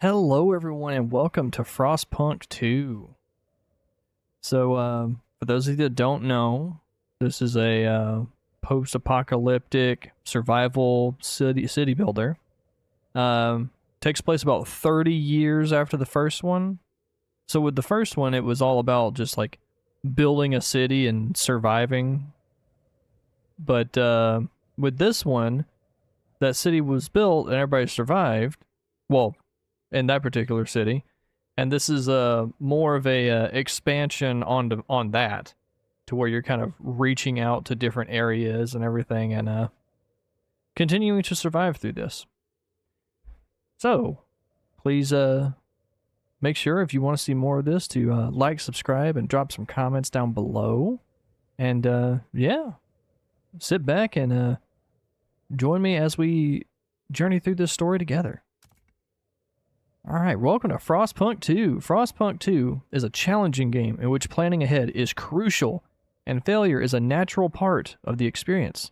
Hello everyone and welcome to Frostpunk 2. So, for those of you that don't know, this is a post-apocalyptic survival city builder. Takes place about 30 years after the first one. So with the first one, it was all about just like building a city and surviving. But with this one, that city was built and everybody survived. Well, in that particular city, and this is more of a expansion on that, to where you're kind of reaching out to different areas and everything, and continuing to survive through this. So, please make sure if you want to see more of this to like, subscribe, and drop some comments down below, and yeah, sit back and join me as we journey through this story together. Alright, welcome to Frostpunk 2. Frostpunk 2 is a challenging game in which planning ahead is crucial, and failure is a natural part of the experience.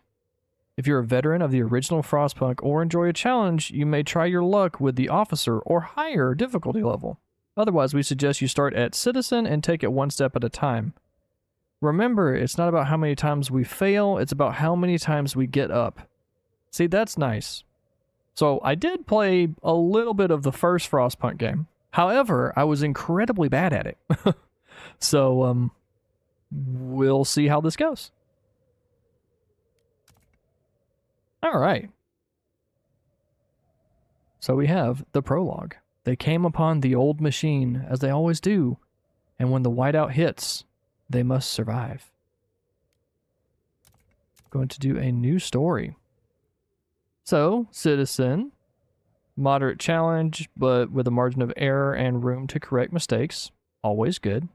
If you're a veteran of the original Frostpunk or enjoy a challenge, you may try your luck with the officer or higher difficulty level. Otherwise, we suggest you start at citizen and take it one step at a time. Remember, it's not about how many times we fail, it's about how many times we get up. See, that's nice. So I did play a little bit of the first Frostpunk game. However, I was incredibly bad at it. So, we'll see how this goes. All right. So we have the prologue. They came upon the old machine, as they always do, and when the whiteout hits, they must survive. Going to do a new story. So, citizen, moderate challenge, but with a margin of error and room to correct mistakes. Always good.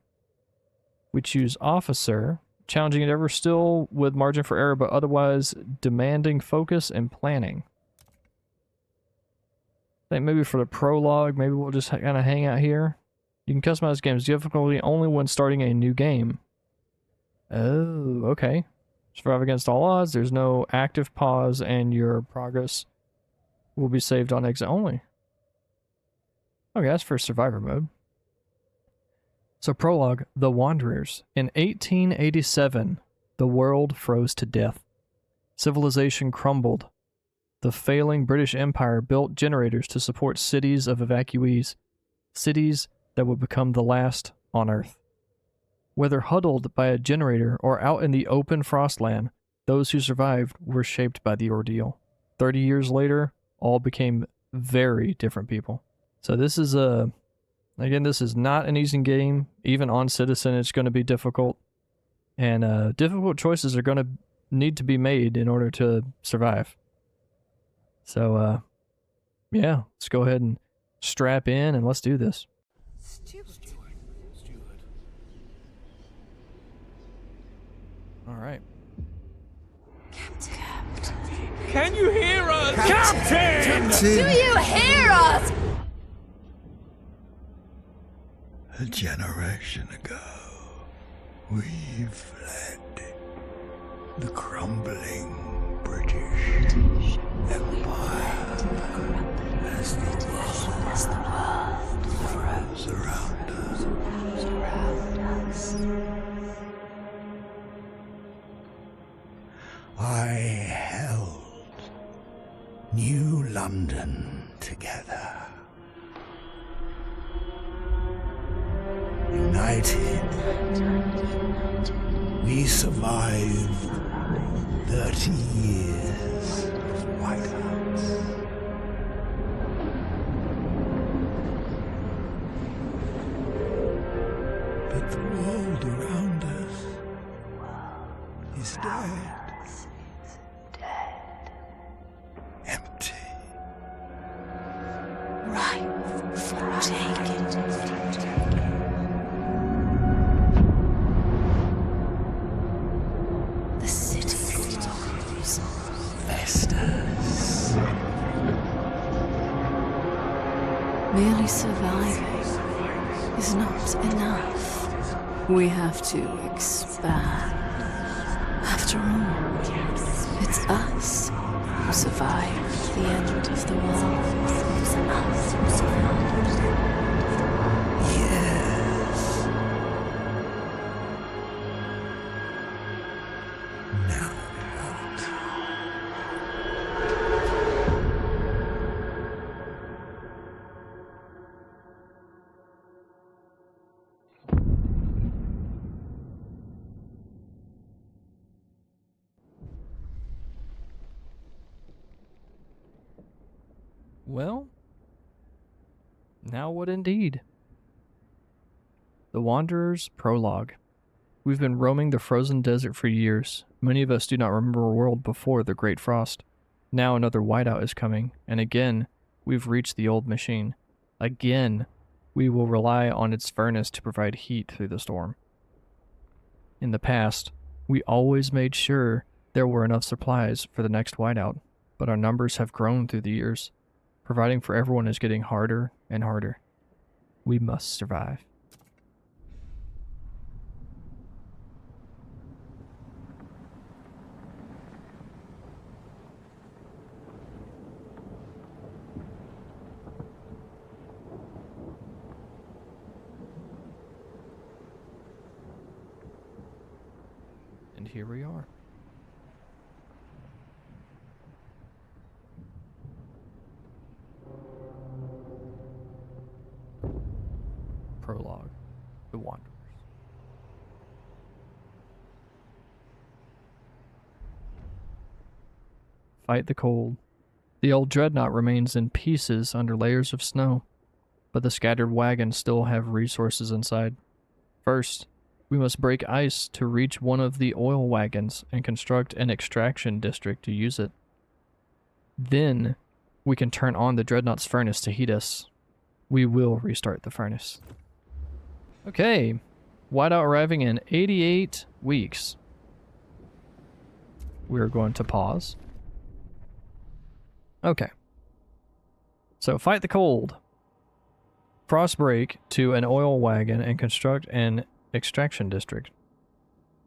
We choose officer, challenging endeavor still with margin for error, but otherwise demanding focus and planning. I think maybe for the prologue, maybe we'll just kind of hang out here. You can customize game's difficulty only when starting a new game. Oh, okay. Survive against all odds, there's no active pause, and your progress will be saved on exit only. Okay, that's for survivor mode. So prologue, The Wanderers. In 1887, the world froze to death. Civilization crumbled. The failing British Empire built generators to support cities of evacuees, cities that would become the last on Earth. Whether huddled by a generator or out in the open frostland, those who survived were shaped by the ordeal. 30 years later, all became very different people. So this is again, this is not an easy game. Even on Citizen, it's going to be difficult. And difficult choices are going to need to be made in order to survive. So, yeah, let's go ahead and strap in and let's do this. All right. Captain. Can you hear us? Captain! Captain! Do you hear us? A generation ago, we fled the crumbling British Empire as the world froze around us. I held New London together. United, we survived 30 years of whiteouts. But the world around us is dead. Empty. Ripe for taking. The city glows. Vestas. Merely surviving is not enough. We have to expand. After all, it's us who survived the end of the world. It's us who survived. Well, now what indeed? The Wanderer's Prologue. We've been roaming the frozen desert for years. Many of us do not remember a world before the Great Frost. Now another whiteout is coming, and again, we've reached the old machine. Again, we will rely on its furnace to provide heat through the storm. In the past, we always made sure there were enough supplies for the next whiteout, but our numbers have grown through the years. Providing for everyone is getting harder and harder. We must survive. And here we are. Prologue, The Wanderers. Fight the cold. The old dreadnought remains in pieces under layers of snow, but the scattered wagons still have resources inside. First, we must break ice to reach one of the oil wagons and construct an extraction district to use it. Then, we can turn on the dreadnought's furnace to heat us. We will restart the furnace. Okay, whiteout arriving in 88 weeks. We're going to pause. Okay. So fight the cold. Frost break to an oil wagon and construct an extraction district.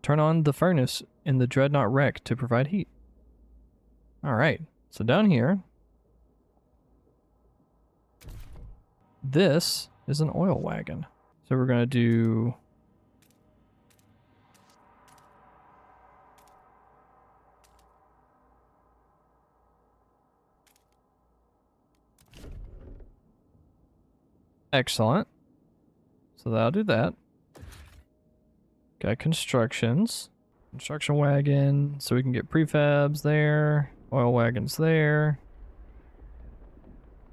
Turn on the furnace in the dreadnought wreck to provide heat. Alright, so down here, this is an oil wagon. So we're going to do excellent. So that'll do that. Got construction wagon, so we can get prefabs there, oil wagons there.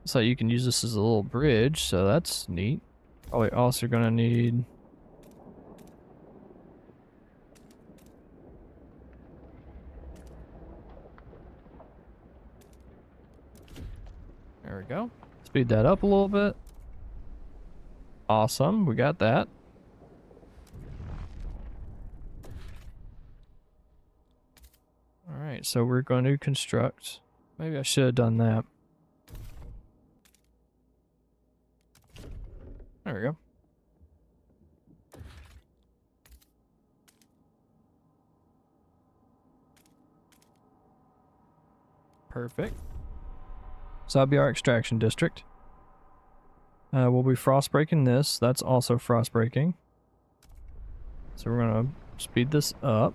So you can use this as a little bridge, so that's neat. Oh, we're also gonna need there we go. Speed that up a little bit. Awesome, we got that. Alright, so we're going to construct. Maybe I should have done that. There we go. Perfect. So that'll be our extraction district. We'll be frost breaking this. That's also frost breaking. So we're gonna speed this up.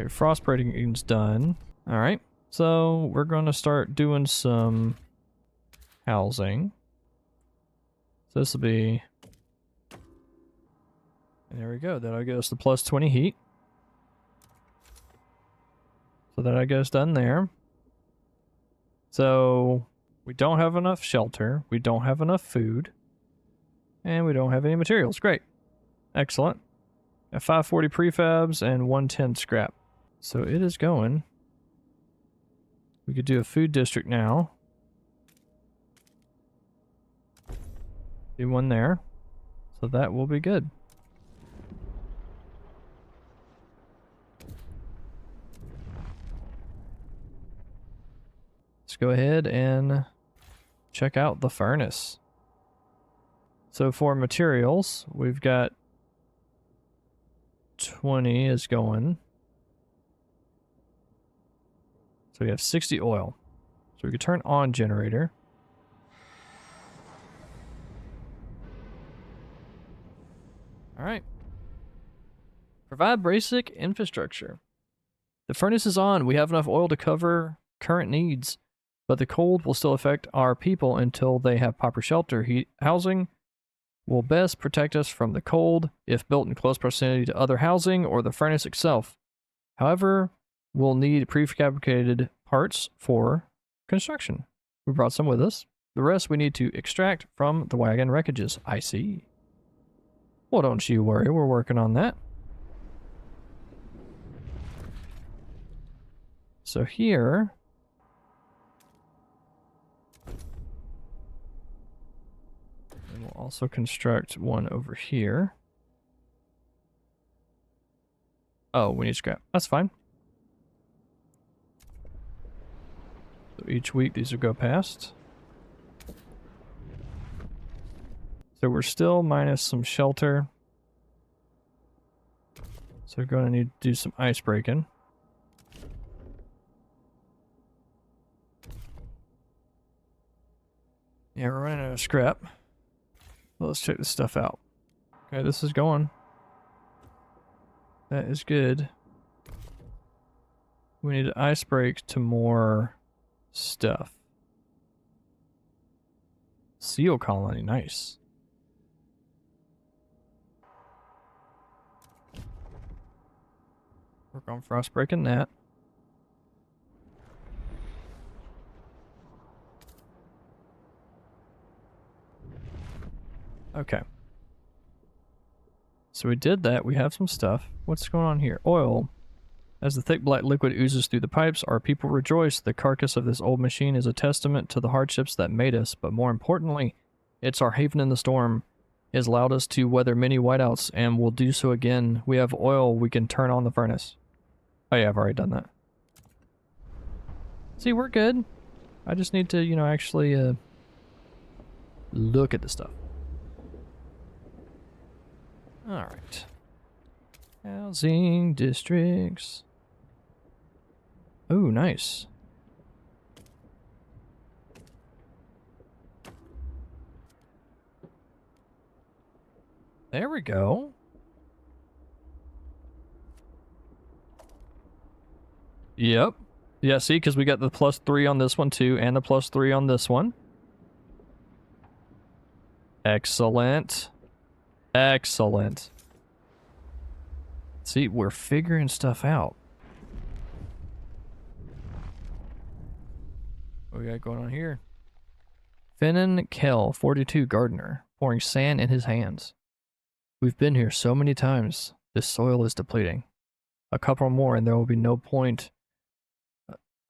Okay, frost breaking's done. Alright, so we're gonna start doing some housing. So this will be, and there we go. That'll get us the plus 20 heat. So that'll get us done there. So we don't have enough shelter, we don't have enough food, and we don't have any materials. Great. Excellent. At 540 prefabs and 110 scrap. So it is going. We could do a food district now. Do one there. So that will be good. Let's go ahead and check out the furnace. So for materials, we've got 20 is going. So we have 60 oil. So we could turn on generator. All right. Provide basic infrastructure. The furnace is on. We have enough oil to cover current needs, but the cold will still affect our people until they have proper shelter. Housing will best protect us from the cold if built in close proximity to other housing or the furnace itself. However, we'll need prefabricated parts for construction. We brought some with us. The rest we need to extract from the wagon wreckages. I see. Well, don't you worry. We're working on that. So here... and we'll also construct one over here. Oh, we need scrap. That's fine. So each week these will go past. So we're still minus some shelter. So we're going to need to do some ice breaking. Yeah, we're running out of scrap. Well, let's check this stuff out. Okay, this is going. That is good. We need to ice break to more stuff. Seal colony, nice. Work on frost breaking that. Okay. So we did that. We have some stuff. What's going on here? Oil. As the thick black liquid oozes through the pipes, our people rejoice. The carcass of this old machine is a testament to the hardships that made us, but more importantly, it's our haven in the storm. It has allowed us to weather many whiteouts, and will do so again. We have oil. We can turn on the furnace. Oh yeah, I've already done that. See, we're good. I just need to, you know, actually look at the stuff. Alright. Housing districts. Oh, nice. There we go. Yep. Yeah, see, because we got the +3 on this one too, and the +3 on this one. Excellent. Excellent. See, we're figuring stuff out. What we got going on here? Finnan Kell, 42, gardener, pouring sand in his hands. We've been here so many times. This soil is depleting. A couple more and there will be no point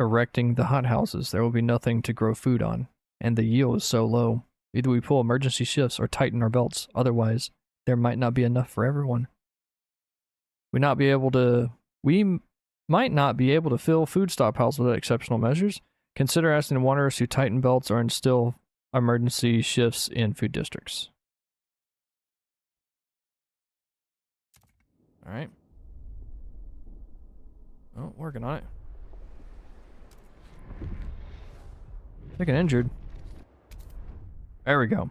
erecting the hothouses. There will be nothing to grow food on. And the yield is so low. Either we pull emergency shifts or tighten our belts. Otherwise, there might not be enough for everyone. We might not be able to fill food stockpiles without exceptional measures. Consider asking the wanderers to tighten belts or instill emergency shifts in food districts. Alright. Oh, working on it. Taking injured. There we go.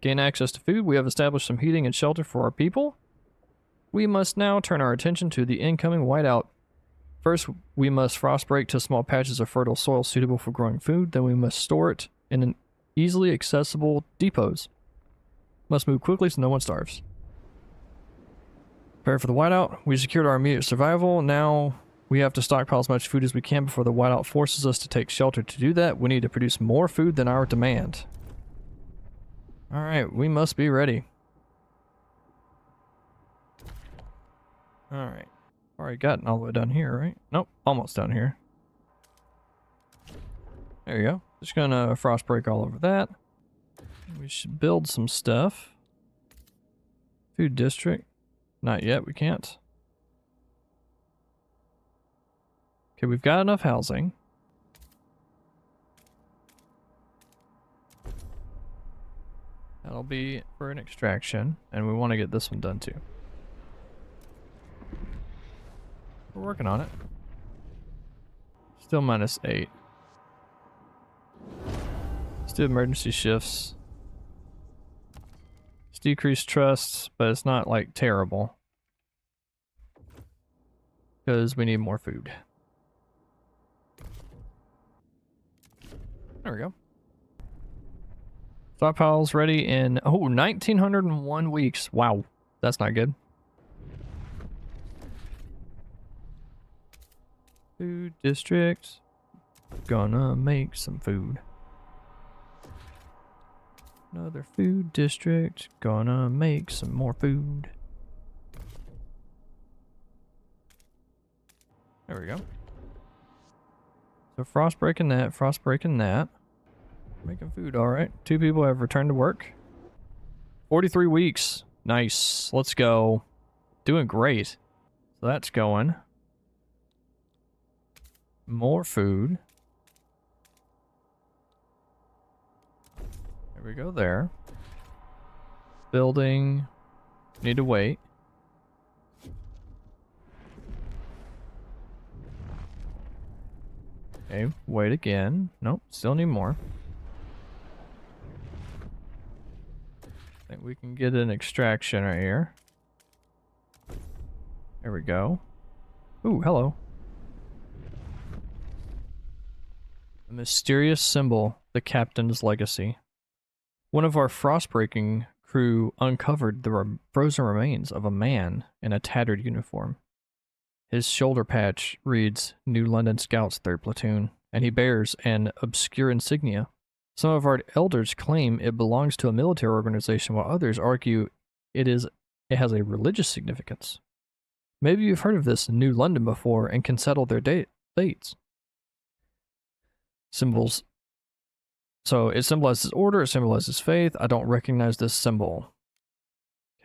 Gain access to food. We have established some heating and shelter for our people. We must now turn our attention to the incoming whiteout. First, we must frost break to small patches of fertile soil suitable for growing food. Then we must store it in an easily accessible depots. Must move quickly so no one starves. Prepare for the whiteout. We secured our immediate survival. Now we have to stockpile as much food as we can before the whiteout forces us to take shelter. To do that, we need to produce more food than our demand. Alright, we must be ready. Alright. Already gotten all the way down here, right? Nope, almost down here. There you go. Just gonna frost break all over that. We should build some stuff. Food district. Not yet, we can't. Okay, we've got enough housing. That'll be for an extraction, and we want to get this one done too. We're working on it. Still -8. Let's do emergency shifts. It's decreased trust, but it's not like terrible. Because we need more food. There we go. Stockpiles ready in, 1901 weeks. Wow, that's not good. Food district. Gonna make some food. Another food district. Gonna make some more food. There we go. So frost breaking that. Making food, alright. 2 people have returned to work. 43 weeks. Nice. Let's go. Doing great. So that's going. More food. There we go there. Building. Need to wait. Okay, wait again. Nope, still need more. I think we can get an extraction right here. There we go. Ooh, hello. A mysterious symbol, the captain's legacy. One of our frostbreaking crew uncovered the frozen remains of a man in a tattered uniform. His shoulder patch reads New London Scouts 3rd Platoon, and he bears an obscure insignia. Some of our elders claim it belongs to a military organization, while others argue it has a religious significance. Maybe you've heard of this New London before and can settle their dates. Symbols. So it symbolizes order, it symbolizes faith. I don't recognize this symbol.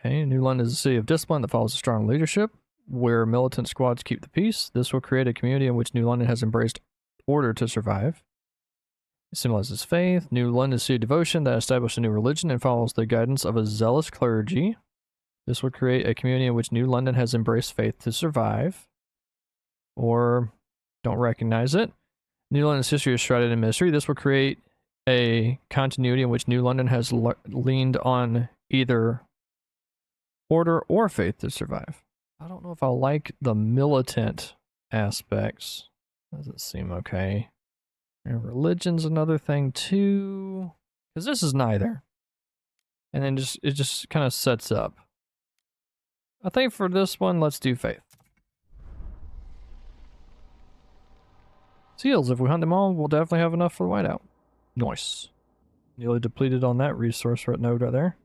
Okay, New London is a city of discipline that follows a strong leadership, where militant squads keep the peace. This will create a community in which New London has embraced order to survive. It symbolizes faith. New London is a city of devotion that established a new religion and follows the guidance of a zealous clergy. This will create a community in which New London has embraced faith to survive. Or don't recognize it. New London's history is shrouded in mystery. This will create a continuity in which New London has leaned on either order or faith to survive. I don't know if I like the militant aspects. Doesn't seem okay. And religion's another thing too. Because this is neither. And then it just kind of sets up. I think for this one, let's do faith. Seals, if we hunt them all, we'll definitely have enough for the whiteout. Nice. Nearly depleted on that resource node right there.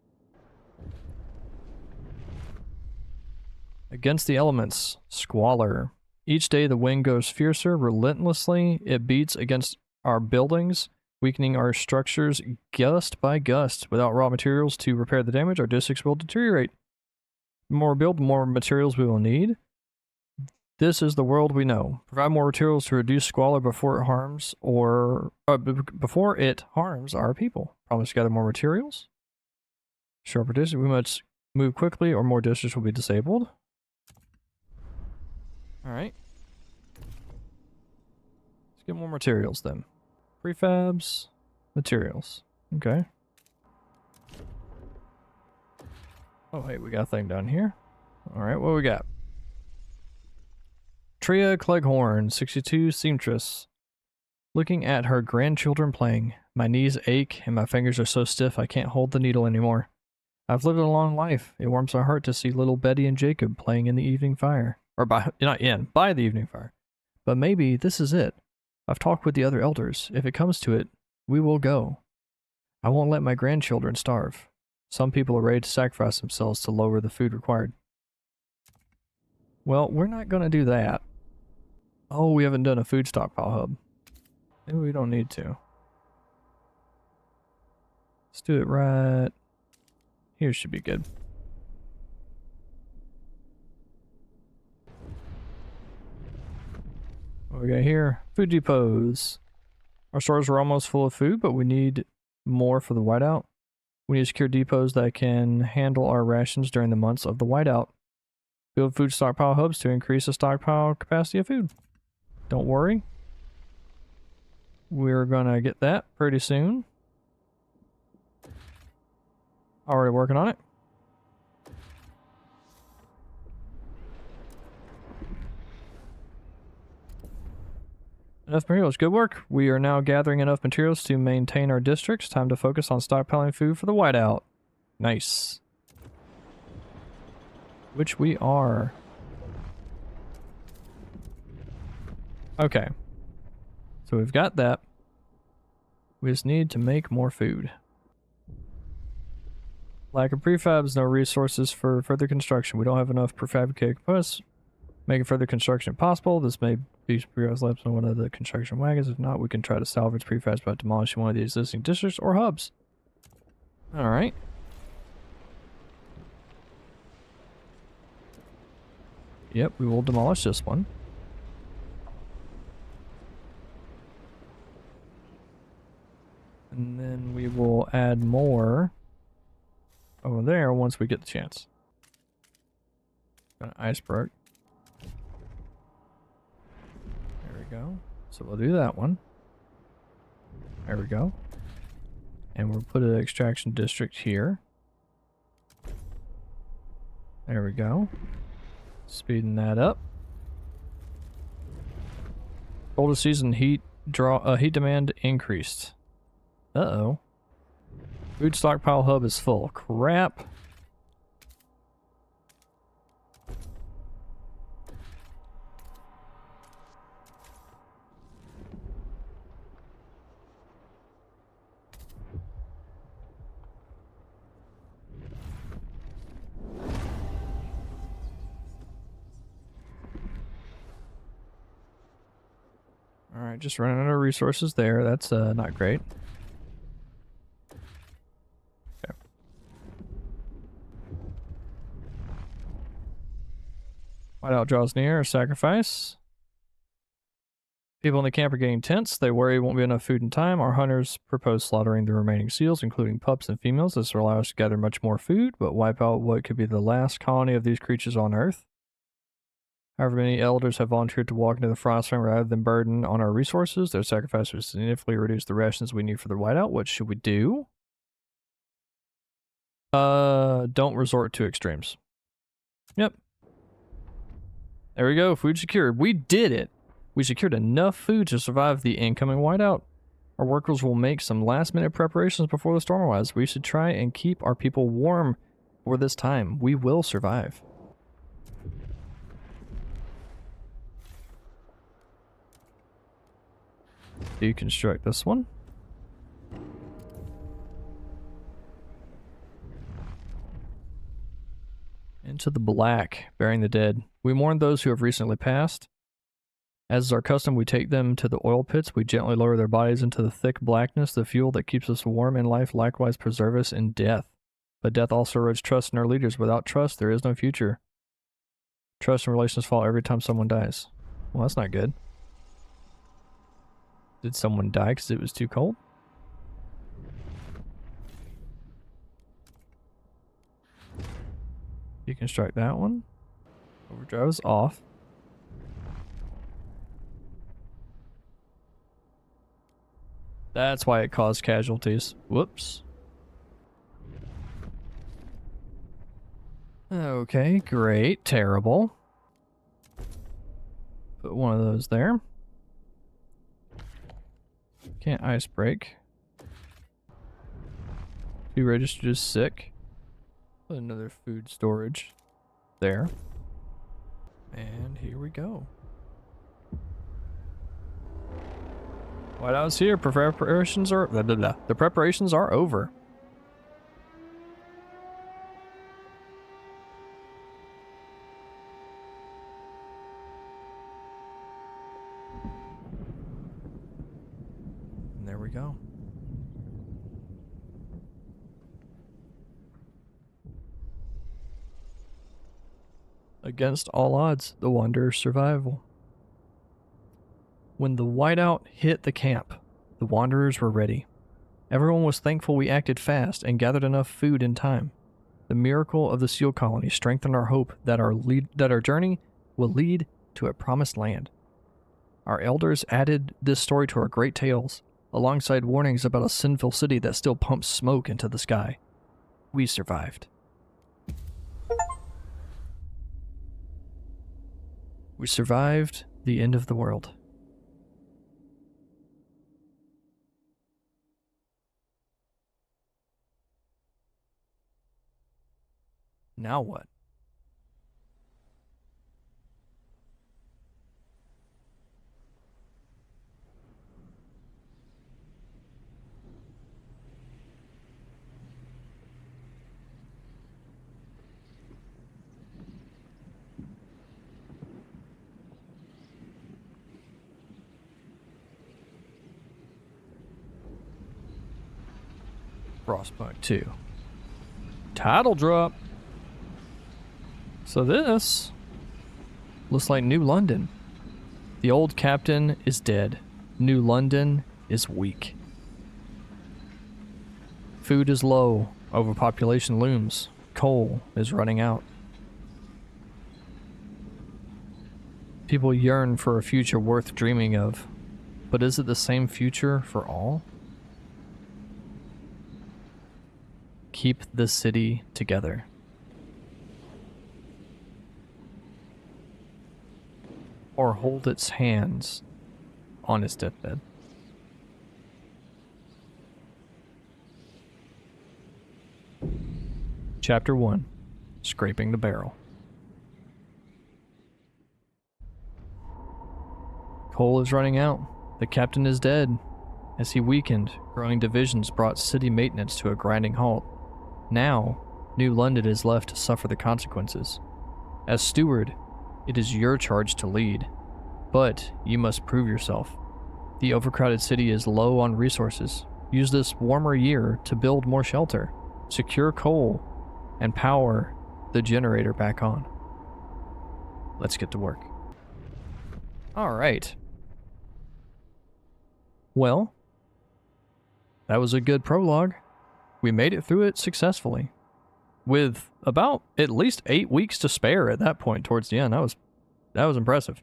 Against the elements, squalor. Each day the wind goes fiercer, relentlessly. It beats against our buildings, weakening our structures gust by gust. Without raw materials to repair the damage, our districts will deteriorate. The more we build, the more materials we will need. This is the world we know. Provide more materials to reduce squalor before it harms our people. Promise to gather more materials. Sharper district. We must move quickly or more districts will be disabled. Alright. Let's get more materials then. Prefabs, materials. Okay. Oh, hey, we got a thing down here. Alright, what we got? Tria Cleghorn, 62, seamstress. Looking at her grandchildren playing. My knees ache and my fingers are so stiff I can't hold the needle anymore. I've lived a long life. It warms my heart to see little Betty and Jacob playing in the evening fire. Or by the evening fire. But maybe this is it. I've talked with the other elders. If it comes to it, we will go. I won't let my grandchildren starve. Some people are ready to sacrifice themselves to lower the food required. Well, we're not going to do that. Oh, we haven't done a food stockpile hub. Maybe we don't need to. Let's do it right here. Should be good. What we got here? Food depots. Our stores are almost full of food, but we need more for the whiteout. We need to secure depots that can handle our rations during the months of the whiteout. Build food stockpile hubs to increase the stockpile capacity of food. Don't worry. We're gonna get that pretty soon. Already working on it. Enough materials. Good work. We are now gathering enough materials to maintain our districts. Time to focus on stockpiling food for the whiteout. Nice. Which we are. Okay. So we've got that. We just need to make more food. Lack of prefabs, no resources for further construction. We don't have enough prefabricated components, making further construction impossible. This may be previous laps on one of the construction wagons. If not, we can try to salvage prefabs by demolishing one of the existing districts or hubs. Alright. Yep, we will demolish this one. And then we will add more over there once we get the chance. Got an iceberg. There we go. So we'll do that one. There we go. And we'll put an extraction district here. There we go. Speeding that up. Coldest season heat demand increased. Uh-oh. Food stockpile hub is full. Crap. Alright, just running out of resources there. That's not great. Okay. Whiteout draws near, a sacrifice. People in the camp are getting tense. They worry it won't be enough food in time. Our hunters propose slaughtering the remaining seals, including pups and females. This will allow us to gather much more food, but wipe out what could be the last colony of these creatures on Earth. However, many elders have volunteered to walk into the Frostpunk rather than burden on our resources. Their sacrifice will significantly reduce the rations we need for the whiteout. What should we do? Don't resort to extremes. Yep. There we go. Food secured. We did it. We secured enough food to survive the incoming whiteout. Our workers will make some last-minute preparations before the storm arrives. We should try and keep our people warm for this time. We will survive. Deconstruct this one. Into the black, burying the dead. We mourn those who have recently passed. As is our custom, we take them to the oil pits. We gently lower their bodies into the thick blackness. The fuel that keeps us warm in life likewise preserve us in death. But death also erodes trust in our leaders. Without trust, there is no future. Trust and relations fall every time someone dies. Well, that's not good. Did someone die because it was too cold? Deconstruct that one. Overdrive is off. That's why it caused casualties. Whoops. Okay, great. Terrible. Put one of those there. Can't ice break. Be registered as sick. Put another food storage there. And here we go. Whiteout's here. Preparations are blah, blah, blah. The preparations are over. And there we go. Against all odds, the Wanderer's survival. When the whiteout hit the camp, the Wanderers were ready. Everyone was thankful we acted fast and gathered enough food in time. The miracle of the seal colony strengthened our hope that our journey will lead to a promised land. Our elders added this story to our great tales, alongside warnings about a sinful city that still pumps smoke into the sky. We survived. We survived the end of the world. Now what? Frostpunk 2. Title drop. So this looks like New London. The old captain is dead. New London is weak. Food is low. Overpopulation looms. Coal is running out. People yearn for a future worth dreaming of. But is it the same future for all? Keep the city together. Or hold its hands on its deathbed. Chapter 1. Scraping the Barrel. Coal is running out. The captain is dead. As he weakened, growing divisions brought city maintenance to a grinding halt. Now, New London is left to suffer the consequences. As steward, it is your charge to lead, but you must prove yourself. The overcrowded city is low on resources. Use this warmer year to build more shelter, secure coal, and power the generator back on. Let's get to work. All right. Well, that was a good prologue. We made it through it successfully. With about at least 8 weeks to spare at that point towards the end. That was impressive.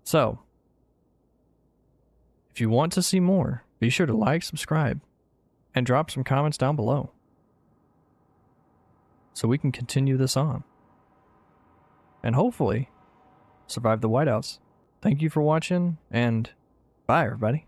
So, if you want to see more, be sure to like, subscribe, and drop some comments down below so we can continue this on. And hopefully, survive the whiteouts. Thank you for watching, and bye, everybody.